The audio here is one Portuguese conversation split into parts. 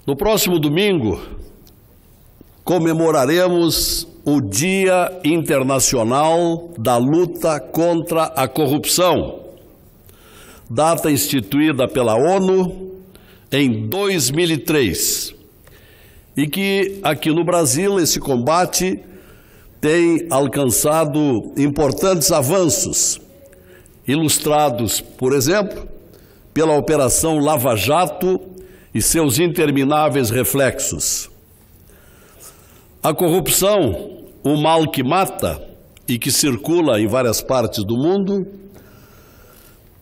No próximo domingo, comemoraremos o Dia Internacional da Luta contra a Corrupção, data instituída pela ONU em 2003, e que aqui no Brasil esse combate tem alcançado importantes avanços, ilustrados, por exemplo, pela Operação Lava Jato e seus intermináveis reflexos. A corrupção, o mal que mata e que circula em várias partes do mundo,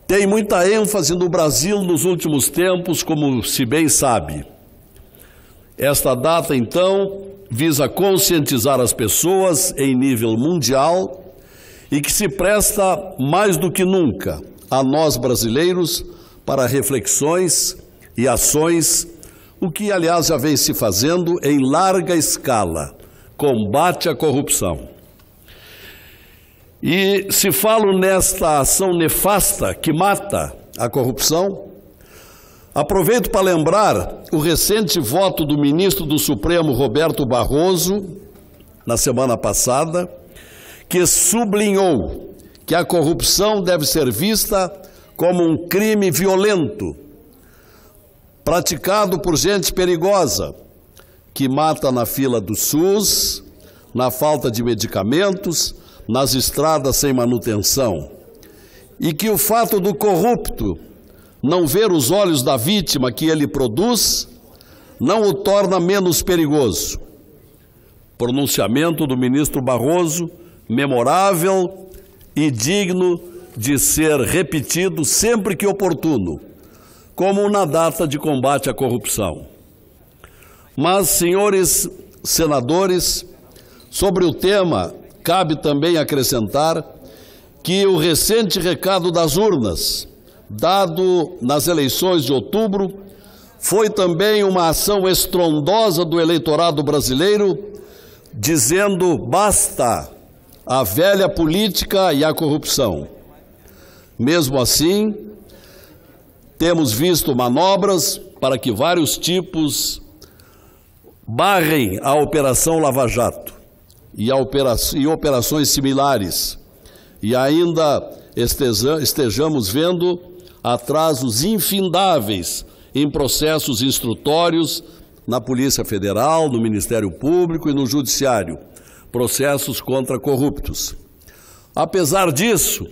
tem muita ênfase no Brasil nos últimos tempos, como se bem sabe. Esta data, então, visa conscientizar as pessoas em nível mundial e que se presta mais do que nunca a nós brasileiros para reflexões e ações, o que, aliás, já vem se fazendo em larga escala, combate à corrupção. E se falo nesta ação nefasta que mata a corrupção, aproveito para lembrar o recente voto do ministro do Supremo, Roberto Barroso, na semana passada, que sublinhou que a corrupção deve ser vista como um crime violento, praticado por gente perigosa, que mata na fila do SUS, na falta de medicamentos, nas estradas sem manutenção. E que o fato do corrupto não ver os olhos da vítima que ele produz, não o torna menos perigoso. Pronunciamento do ministro Barroso, memorável e digno de ser repetido sempre que oportuno, como na data de combate à corrupção. Mas, senhores senadores, sobre o tema, cabe também acrescentar que o recente recado das urnas, dado nas eleições de outubro, foi também uma ação estrondosa do eleitorado brasileiro, dizendo basta à velha política e à corrupção. Mesmo assim, temos visto manobras para que vários tipos barrem a Operação Lava Jato e operações similares, e ainda estejamos vendo atrasos infindáveis em processos instrutórios na Polícia Federal, no Ministério Público e no Judiciário, processos contra corruptos. Apesar disso,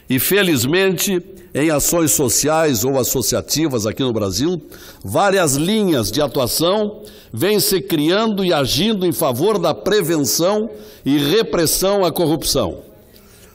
e felizmente, em ações sociais ou associativas aqui no Brasil, várias linhas de atuação vêm se criando e agindo em favor da prevenção e repressão à corrupção,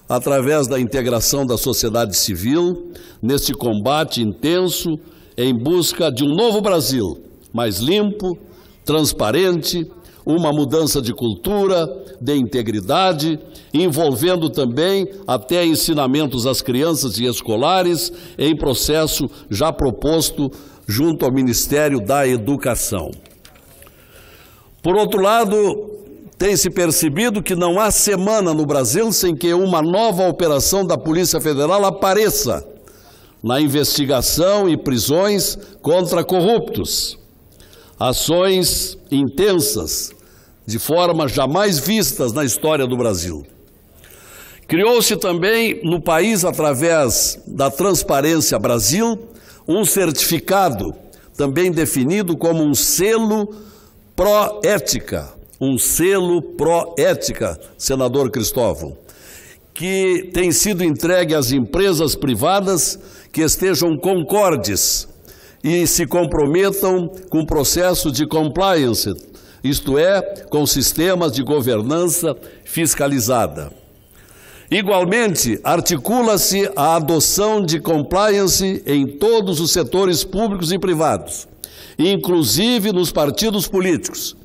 através da integração da sociedade civil, neste combate intenso em busca de um novo Brasil, mais limpo, transparente, uma mudança de cultura, de integridade, envolvendo também até ensinamentos às crianças e escolares em processo já proposto junto ao Ministério da Educação. Por outro lado, tem-se percebido que não há semana no Brasil sem que uma nova operação da Polícia Federal apareça na investigação e prisões contra corruptos. Ações intensas, de forma jamais vistas na história do Brasil. Criou-se também no país, através da Transparência Brasil, um certificado, também definido como um selo pró-ética, senador Cristóvão, que tem sido entregue às empresas privadas que estejam concordes e se comprometam com o processo de compliance, isto é, com sistemas de governança fiscalizada. Igualmente, articula-se a adoção de compliance em todos os setores públicos e privados, inclusive nos partidos políticos,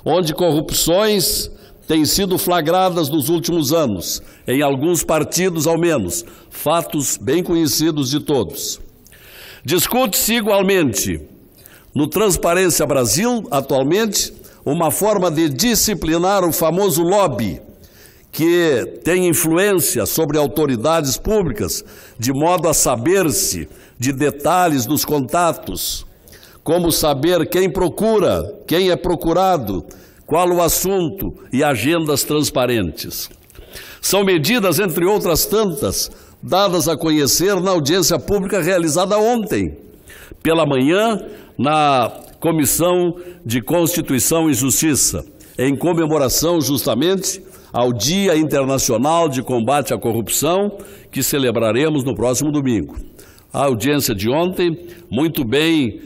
onde corrupções têm sido flagradas nos últimos anos, em alguns partidos ao menos, fatos bem conhecidos de todos. Discute-se igualmente, no Transparência Brasil, atualmente, uma forma de disciplinar o famoso lobby, que tem influência sobre autoridades públicas, de modo a saber-se de detalhes dos contatos, como saber quem procura, quem é procurado, qual o assunto e agendas transparentes. São medidas, entre outras tantas, dadas a conhecer na audiência pública realizada ontem, pela manhã, na Comissão de Constituição e Justiça, em comemoração justamente ao Dia Internacional de Combate à Corrupção, que celebraremos no próximo domingo. A audiência de ontem, muito bem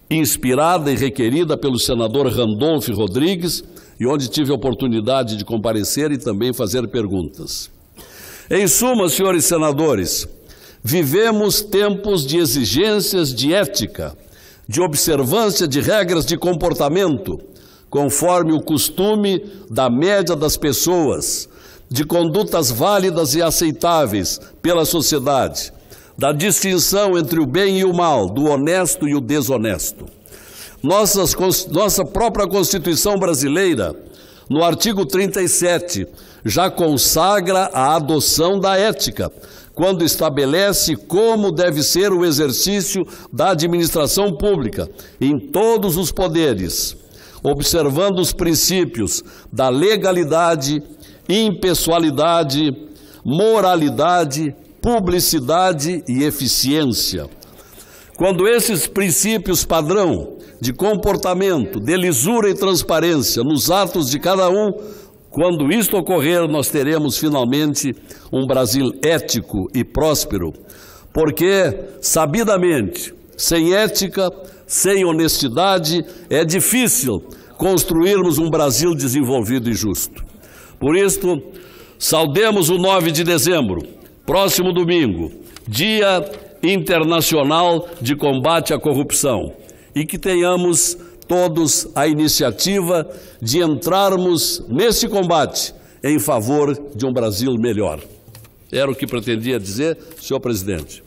inspirada e requerida pelo senador Randolfo Rodrigues, e onde tive a oportunidade de comparecer e também fazer perguntas. Em suma, senhores senadores, vivemos tempos de exigências de ética, de observância de regras de comportamento, conforme o costume da média das pessoas, de condutas válidas e aceitáveis pela sociedade, da distinção entre o bem e o mal, do honesto e o desonesto. Nossa própria Constituição brasileira, no artigo 37, já consagra a adoção da ética, quando estabelece como deve ser o exercício da administração pública em todos os poderes, observando os princípios da legalidade, impessoalidade, moralidade, publicidade e eficiência. Quando esses princípios padrão de comportamento, de lisura e transparência nos atos de cada um, quando isto ocorrer, nós teremos finalmente um Brasil ético e próspero, porque, sabidamente, sem ética, sem honestidade, é difícil construirmos um Brasil desenvolvido e justo. Por isto, saudemos o 9 de dezembro, próximo domingo, Dia Internacional de Combate à Corrupção, e que tenhamos todos a iniciativa de entrarmos nesse combate em favor de um Brasil melhor. Era o que pretendia dizer, senhor presidente.